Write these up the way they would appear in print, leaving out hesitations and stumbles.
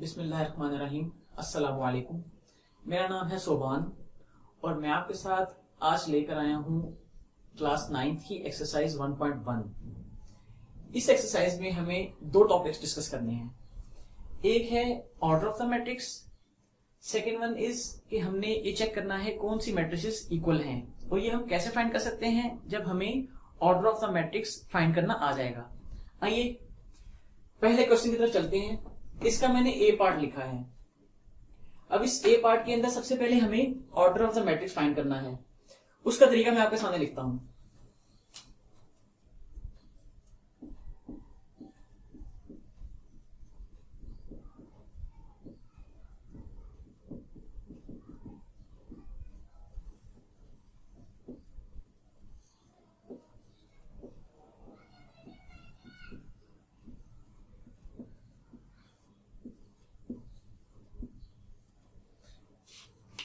बिस्मिल्लाहिर्रहमानिर्रहीम। अस्सलाम वालेकुम। मेरा नाम है सोबान और मैं आपके साथ आज लेकर आया हूँ क्लास 9th की एक्सरसाइज 1.1। इस एक्सरसाइज में हमें दो टॉपिक्स डिस्कस करने हैं। एक है order of the matrix, second one is कि हमने ये चेक करना है कौन सी मैट्रिसेस इक्वल हैं, और ये हम कैसे फाइंड कर सकते हैं जब हमें order of the matrix find करना आ जाएगा। आइए पहले क्वेश्चन की तरफ चलते हैं। इसका मैंने ए पार्ट लिखा है। अब इस ए पार्ट के अंदर सबसे पहले हमें order of the matrix find करना है। उसका तरीका मैं आपके सामने लिखता हूं।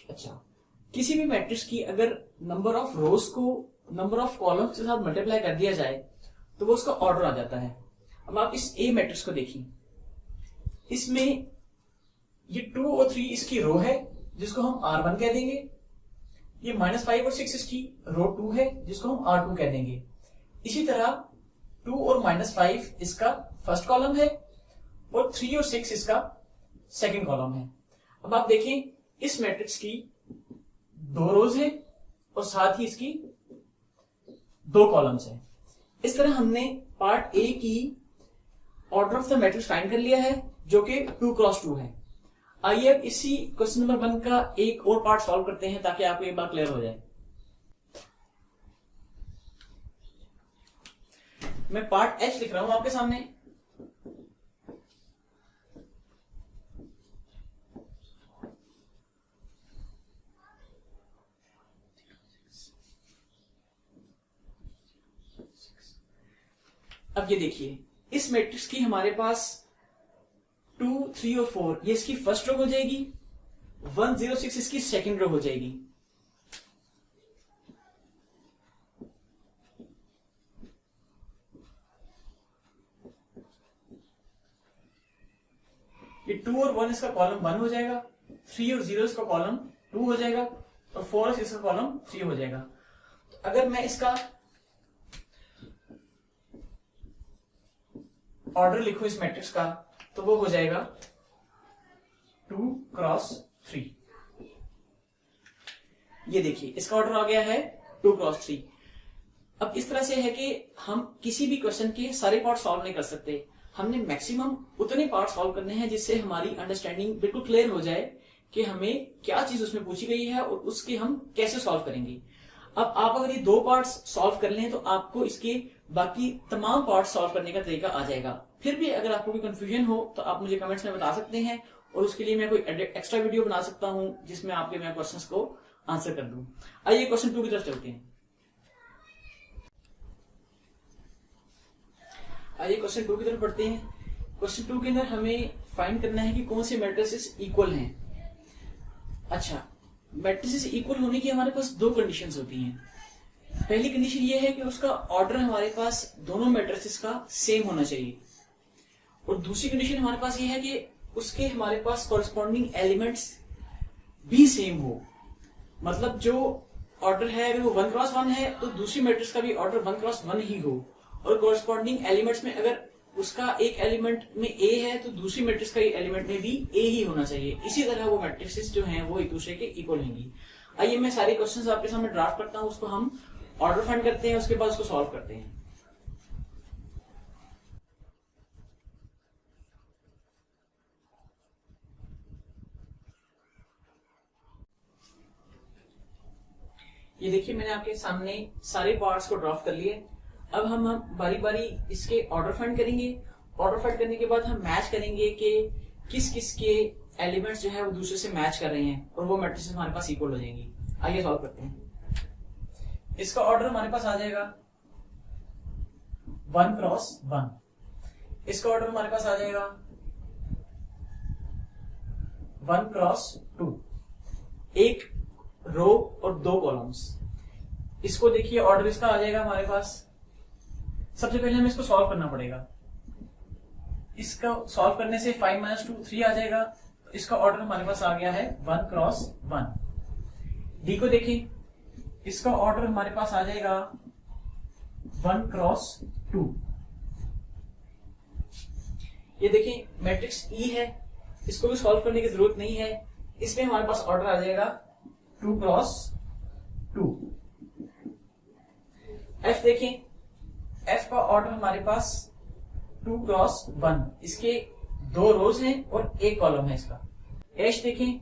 अच्छा, किसी भी मैट्रिक्स की अगर नंबर ऑफ रोज को नंबर ऑफ कॉलम्स के साथ मल्टीप्लाई कर दिया जाए तो वो उसका ऑर्डर आ जाता है। अब आप इस ए मैट्रिक्स को देखिए, इसमें ये 2 और 3 इसकी रो है जिसको हम R1 कह देंगे। ये -5 और 6 इसकी रो 2 है जिसको हम R2 कह देंगे। इसी तरह 2 और -5 इसका फर्स्ट कॉलम है और 3 और 6 इसका सेकंड कॉलम है। अब आप देखें इस मैट्रिक्स की 2 रोज है और साथ ही इसकी 2 कॉलम्स है। इस तरह हमने पार्ट ए की order of the matrix find कर लिया है जो कि 2 क्रॉस 2 है। आइए अब इसी क्वेश्चन नंबर 1 का एक और पार्ट सॉल्व करते हैं ताकि आपको एक बात क्लियर हो जाए। मैं पार्ट एच लिख रहा हूं आपके सामने। अब ये देखिए, इस मैट्रिक्स की हमारे पास 2, 3 और 4 ये इसकी फर्स्ट रो हो जाएगी, 1, 0, 6 इसकी सेकंड रो हो जाएगी। ये 2 और 1 इसका कॉलम 1 हो जाएगा, 3 और 0 इसका कॉलम 2 हो जाएगा और 4 और 6 इसका कॉलम 3 हो जाएगा। तो अगर मैं इसका ऑर्डर लिखूं इस मैट्रिक्स का तो वो हो जाएगा 2 क्रॉस 3। ये देखिए इसका ऑर्डर आ गया है 2 क्रॉस 3। अब इस तरह से है कि हम किसी भी क्वेश्चन के सारे पार्ट सॉल्व नहीं कर सकते। हमने मैक्सिमम उतने पार्ट सॉल्व करने हैं जिससे हमारी अंडरस्टैंडिंग बिल्कुल क्लियर हो जाए कि हमें क्या चीज उसमें पूछी गई है और उसके हम कैसे सॉल्व करेंगे। अब आप अगर ये 2 पार्ट्स सॉल्व कर लें तो आपको इसके बाकी तमाम पार्ट्स सॉल्व करने का तरीका आ जाएगा। फिर भी अगर आपको कोई कंफ्यूजन हो तो आप मुझे कमेंट्स में बता सकते हैं और उसके लिए मैं कोई एक्स्ट्रा वीडियो बना सकता हूं जिसमें आपके मैं क्वेश्चंस को आंसर कर दूं। आइए क्वेश्चन 2 की तरफ चलते हैं। आइए क्वेश्चन 2 की तरफ बढ़ते हैं। क्वेश्चन 2 के अंदर हमें फाइंड करना है कि कौन से मैट्रिसेस इक्वल हैं। अच्छा, मैट्रिसेस इक्वल होने की हमारे पास 2 कंडीशंस होती हैं। पहली कंडीशन ये है कि उसका ऑर्डर हमारे पास दोनों मैट्रिसेस का सेम होना चाहिए, और दूसरी कंडीशन हमारे पास ये है कि उसके हमारे पास कॉरेस्पॉन्डिंग एलिमेंट्स भी सेम हो। मतलब जो ऑर्डर है अगर वो 1 क्रॉस 1 है तो दूसरी मैट्रिक्स का भी ऑर्डर 1 क्रॉस 1 ही हो, और कॉरेस्पॉन्डिंग एलिमेंट्स में अगर उसका एक एलिमेंट में ए है तो दूसरी मैट्रिक्स का एलिमेंट में भी ए ही होना चाहिए। इसी तरह वो मैट्रिक्सेस जो हैं वो एक दूसरे के इक्वल होंगी। आइए मैं सारे क्वेश्चंस आपके सामने ड्राफ्ट करता हूं, उसको हम ऑर्डर फाइंड करते हैं, उसके बाद उसको सॉल्व करते हैं। ये देखिए मैंने आपके सामने सारे पार्ट्स को ड्राफ्ट कर लिए। अब हम बारी बारी इसके ऑर्डर फाइंड करेंगे। ऑर्डर फाइंड करने के बाद हम मैच करेंगे कि किस किस के एलिमेंट्स जो है वो दूसरे से मैच कर रहे हैं और वो मैट्रिसेस हमारे पास इक्वल हो जाएंगी। आइए सॉल्व करते हैं। इसका ऑर्डर हमारे पास आ जाएगा 1 क्रॉस 1। इसका ऑर्डर हमारे पास आ जाएगा 1 क्रॉस 2। एक रो और 2 कॉलम्स। इसको देखिए ऑर्डर इसका आ जाएगा हमारे पास। सबसे पहले हमें इसको सॉल्व करना पड़ेगा। इसका सॉल्व करने से 5 - 2 3 आ जाएगा। तो इसका ऑर्डर हमारे पास आ गया है 1 क्रॉस 1। डी को देखें, इसका ऑर्डर हमारे पास आ जाएगा 1 क्रॉस 2। ये देखें मैट्रिक्स ई है, इसको भी सॉल्व करने की जरूरत नहीं है। इसमें हमारे पास ऑर्डर आ जाएगा 2 क्रॉस 2। एफ देखें, एफ का ऑर्डर हमारे पास 2 क्रॉस 1। इसके 2 रोज हैं और 1 कॉलम है इसका। एच देखें,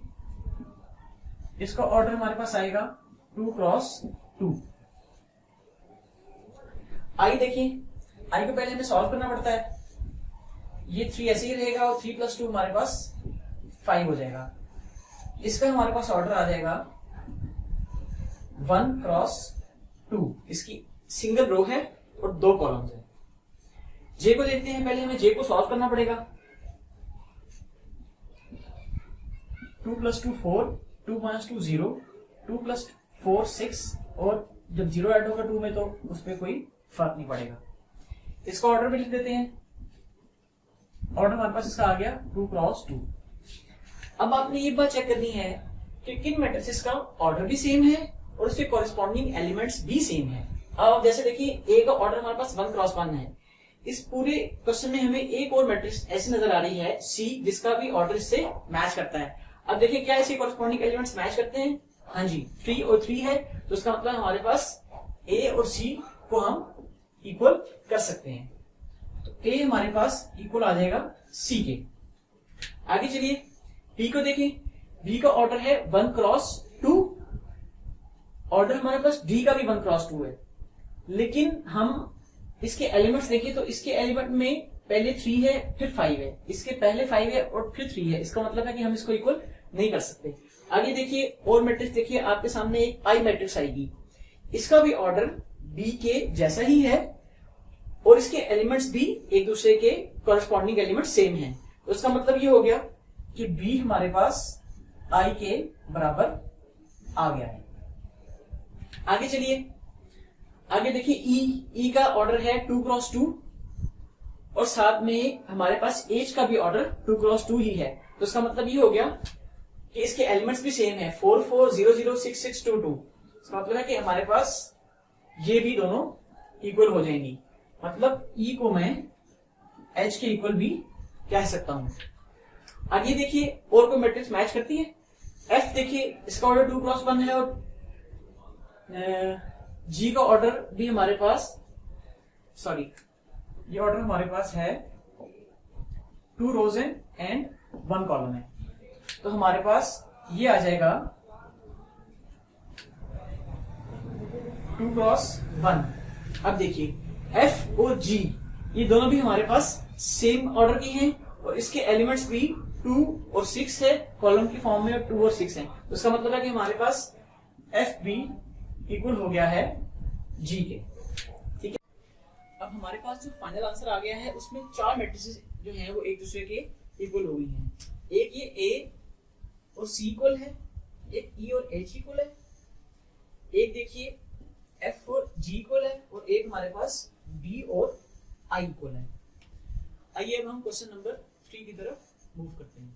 इसका ऑर्डर हमारे पास आएगा 2 क्रॉस 2। आई देखें, आई को पहले हमें सॉल्व करना पड़ता है। ये 3 ऐसे ही रहेगा और 3 + 2 हमारे पास 5 हो जाएगा। इसका हमारे पास ऑर्डर आ जाएगा 1 क्रॉस 2। इसकी सिंगल रो है और 2 कॉलम्स है। जे को देखते हैं, पहले हमें जे को सॉल्व करना पड़ेगा। 2 + 2 4, 2 - 2 0, 2 + 4 6 और जब 0 ऐड होगा 2 में तो उसमें कोई फर्क नहीं पड़ेगा। इसका ऑर्डर भी लिख देते हैं। ऑर्डर हमारे पास इसका आ गया 2 क्रॉस 2। अब आपने ये बात चेक करनी है कि किन मैट्रिसेस का ऑर्डर भी सेम है और उसके कॉरेस्पॉन्डिंग एलिमेंट्स भी सेम है। अब जैसे देखिए ए का ऑर्डर हमारे पास 1 क्रॉस 1 है। इस पूरे क्वेश्चन में हमें एक और मैट्रिक्स ऐसी नजर आ रही है सी, जिसका भी ऑर्डर इससे मैच करता है। अब देखिए क्या इसके कॉरेस्पॉन्डिंग एलिमेंट्स मैच करते हैं? हाँ जी, 3 और 3 है। तो इसका मतलब हमारे पास ए और सी को हम इक्वल कर सकते हैं। तो ए हमारे पास इक्वल आ जाएगा सी के। आगे चलिए बी को देखें। बी का ऑर्डर है 1 क्रॉस 2। ऑर्डर हमारे पास डी का भी 1 क्रॉस 2 है, लेकिन हम इसके एलिमेंट्स देखिए तो इसके एलिमेंट में पहले 3 है फिर 5 है, इसके पहले 5 है और फिर 3 है। इसका मतलब है कि हम इसको इक्वल नहीं कर सकते। आगे देखिए और मैट्रिक्स देखिए, आपके सामने एक पाई मैट्रिक्स आएगी। इसका भी ऑर्डर बी के जैसा ही है और इसके एलिमेंट्स भी एक दूसरे के कॉरेस्पॉन्डिंग एलिमेंट सेम हैं। तो इसका मतलब ये हो गया कि बी हमारे पास आई के बराबर आ गया है। आगे चलिए, आगे देखिए ई का ऑर्डर है 2 क्रॉस 2 और साथ में हमारे पास एच का भी ऑर्डर 2 क्रॉस 2 ही है। तो इसका मतलब ये हो गया कि इसके एलिमेंट्स भी सेम है, 4 4 0 0 6 6 2 2। इसका मतलब है कि हमारे पास ये भी दोनों इक्वल हो जाएंगी। मतलब ई को मैं एच के इक्वल भी कह सकता हूं। आगे देखिए और कोई मैट्रिक्स मैच करती है। एफ देखिए, इसका ऑर्डर 2 क्रॉस 1 है और जी का ऑर्डर भी हमारे पास, सॉरी ये ऑर्डर हमारे पास है 2 रोज एंड 1 कॉलम है। तो हमारे पास ये आ जाएगा 2 क्रॉस 1। अब देखिए एफ और जी ये दोनों भी हमारे पास सेम ऑर्डर की हैं और इसके एलिमेंट्स भी 2 और 6 है, कॉलम की फॉर्म में 2 और 6 है। तो इसका मतलब है कि हमारे पास एफ बी इक्वल हो गया है जी के। ठीक है, अब हमारे पास जो फाइनल आंसर आ गया है उसमें 4 मैट्रिसेस जो हैं वो एक दूसरे के इक्वल हो गई हैं। एक ये ए और सी इक्वल है, एक ई और एच इक्वल है, एक देखिए एफ और जी इक्वल है और एक हमारे पास बी और आई इक्वल है। आइए अब हम क्वेश्चन नंबर 3 की तरफ मूव करते हैं।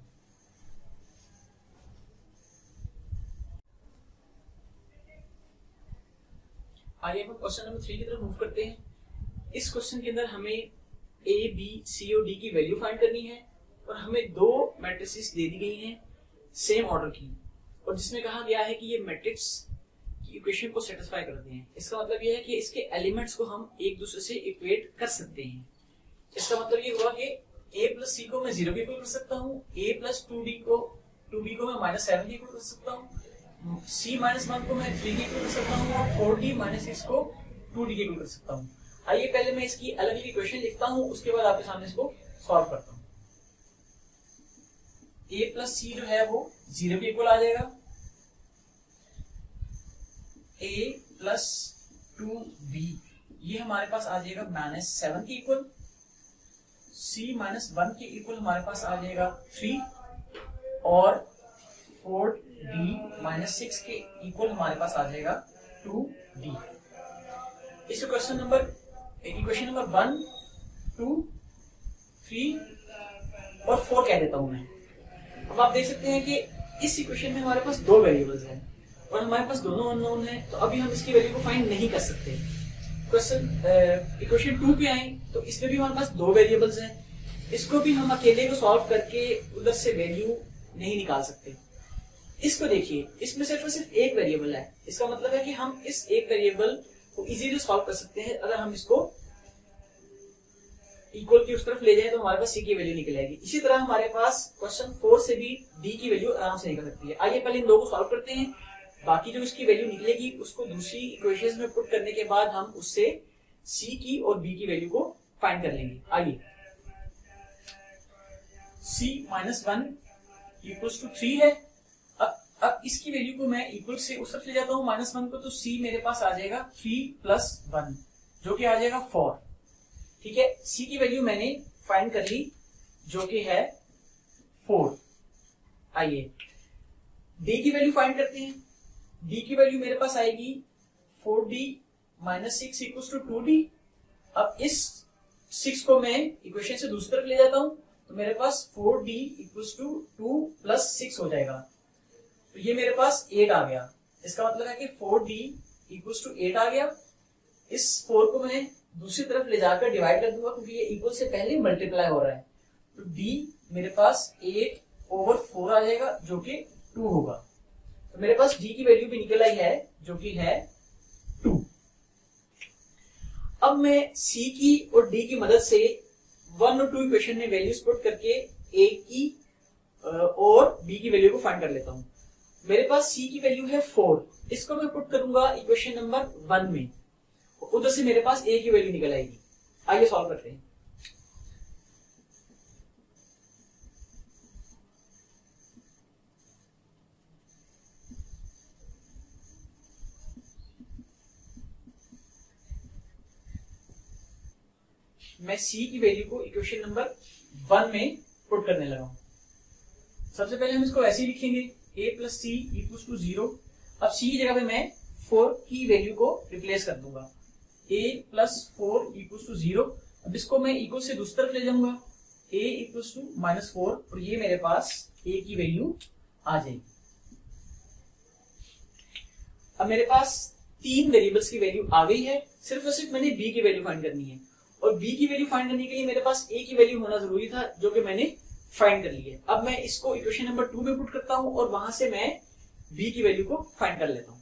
आइए हम क्वेश्चन नंबर 3 की तरफ मूव करते हैं। इस क्वेश्चन के अंदर हमें ए बी सी और डी की वैल्यू फाइंड करनी है और हमें 2 मैट्रिसेस दे दी गई हैं सेम ऑर्डर की, और जिसमें कहा गया है कि ये मैट्रिक्स की इक्वेशन को सेटिस्फाई करते हैं। इसका मतलब ये है कि इसके एलिमेंट्स को हम एक दूसरे से इक्वेट कर सकते हैं। इसका मतलब ये हुआ कि a प्लस सी को मैं 0 के इक्वल कर सकता हूँ, a प्लस 2b को मैं -7 के इक्वल कर सकता हूँ, c -1 को मैं 3 के इक्वल कर सकता हूँ और 4d - 6 को 2d के इक्वल कर सकता हूँ। आइए पहले मैं इसकी अलग अलग इक्वेशन लिखता हूँ, उसके बाद आपके सामने इसको सॉल्व करता हूँ। a प्लस सी जो है वो 0 के इक्वल आ जाएगा, a प्लस 2b ये हमारे पास आ जाएगा -7 के इक्वल, c -1 के इक्वल हमारे पास आ जाएगा 3 और 4d - 6 के इक्वल हमारे पास आ जाएगा 2d। इस इक्वेशन नंबर 1 2 3 और 4 कह देता हूं मैं। अब आप देख सकते हैं कि इस इक्वेशन में हमारे पास दो वेरिएबल्स हैं और हमारे पास दोनों अननोन है, तो अभी हम इसकी वैल्यू को फाइंड नहीं कर सकते। क्वेश्चन इक्वेशन 2 पे आए तो इसमें भी हमारे पास दो वेरिएबल्स हैं, इसको भी हम अकेले को सॉल्व करके उधर से वैल्यू नहीं निकाल सकते। इसको देखिए, इसमें सिर्फ और सिर्फ एक वेरिएबल है, इसका मतलब है कि हम इस एक वेरिएबल को इजीली सॉल्व कर सकते हैं। अगर हम इसको इक्वल की उस तरफ ले जाए तो हमारे पास सी की वैल्यू निकल आएगी। इसी तरह हमारे पास क्वेश्चन 4 से भी डी की वैल्यू आराम से निकल सकती है। आइए पहले इन दो को सॉल्व करते हैं, बाकी जो इसकी वैल्यू निकलेगी उसको दूसरी इक्वेशंस में पुट करने के बाद हम उससे सी की और बी की वैल्यू को फाइंड कर लेंगे। आइए, c माइनस 1 इक्वल्स टू 3 है। अब इसकी वैल्यू को मैं इक्वल से उस तरफ ले जाता हूं -1 को, तो c मेरे पास आ जाएगा 3 प्लस 1 जो कि आ जाएगा 4। ठीक है, c की वैल्यू मैंने फाइंड कर ली जो कि है 4। आइए d की वैल्यू फाइंड करते हैं। d की वैल्यू मेरे पास आएगी 4d minus 6 equals to 2d। अब इस 6 को मैं इक्वेशन से दूसरी तरफ ले जाता हूं तो मेरे पास 4d इक्वल्स टू 2 प्लस 6 हो जाएगा, तो ये मेरे पास 8 आ गया। इसका मतलब है कि 4d इक्वल्स टू 8 आ गया। इस 4 को मैं दूसरी तरफ ले जाकर डिवाइड कर दूंगा क्योंकि ये इक्वल से पहले मल्टीप्लाई हो रहा है, तो d मेरे पास 8/4 आ जाएगा जो कि 2 होगा। तो मेरे पास d की वैल्यू भी निकल आई है जो कि है 2। अब मैं c की और d की मदद से 1 और 2 इक्वेशन में वैल्यूज पुट करके a की और b की वैल्यू को फाइंड कर लेता हूं। मेरे पास c की वैल्यू है 4, इसको मैं पुट करूंगा इक्वेशन नंबर 1 में, उधर से मेरे पास a की वैल्यू निकल आएगी। आइए सॉल्व करते हैं। मैं c की वैल्यू को इक्वेशन नंबर 1 में पुट करने लगा हूं। सबसे पहले हम इसको ऐसे ही लिखेंगे, a plus C equals to 0। अब c की जगह पे मैं 4 की वैल्यू को रिप्लेस कर दूंगा, a प्लस 4 इक्वल्स टू 0। अब इसको मैं इक्वल से दूसरी तरफ ले जाऊंगा, a इक्वल्स टू -4 और ये मेरे पास a की वैल्यू आ जाएगी। अब मेरे पास 3 वेरिएबल्स की वैल्यू आ गई है, सिर्फ और सिर्फ मैंने b की वैल्यू फाइंड करनी है और b की वैल्यू फाइंड करने के लिए मेरे पास a की वैल्यू होना जरूरी था जो कि मैंने फाइंड कर ली है। अब मैं इसको इक्वेशन नंबर 2 में पुट करता हूं और वहां से मैं b की वैल्यू को फाइंड कर लेता हूं।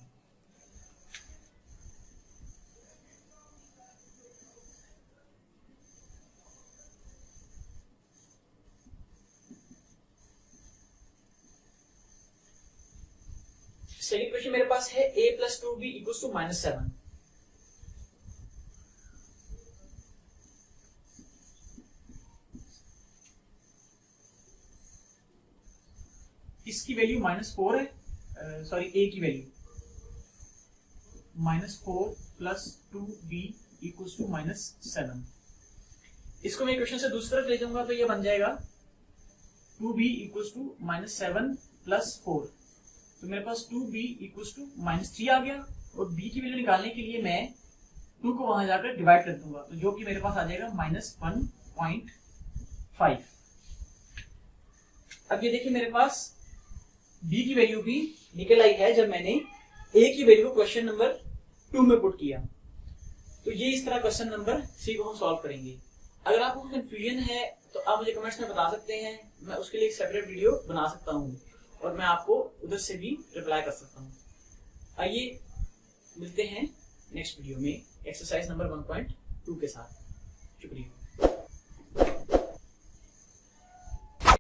सेकंड क्वेश्चन मेरे पास है a plus 2b equals to -7। इसकी वैल्यू -4 है, सॉरी a की value -4 plus 2b equals to -7। इसको मैं इक्वेशन से दूसरी तरफ ले जाऊंगा तो ये बन जाएगा 2b इक्वल्स टू -7 प्लस 4, तो मेरे पास 2b इक्वल्स टू -3 आ गया और b की वैल्यू निकालने के लिए मैं 2 को वहां जाकर डिवाइड कर दूंगा, तो जो कि मेरे पास आ जाएगा -1.5। अब ये देखिए मेरे पास b की वैल्यू भी निकल आई है जब मैंने a की वैल्यू को क्वेश्चन नंबर 2 में पुट किया। तो ये इस तरह क्वेश्चन नंबर 3 को हम सॉल्व करेंगे। अगर आपको कंफ्यूजन है तो आप मुझे कमेंट्स में बता सकते हैं, मैं उसके लिए एक सेपरेट वीडियो बना सकता हूँ और मैं आपको उधर से भी रिप्लाई कर सकता हूँ। आइए मिलते हैं नेक्स्ट वीडियो में एक्सरसाइज नंबर 1.2 के साथ। शुक्रिया।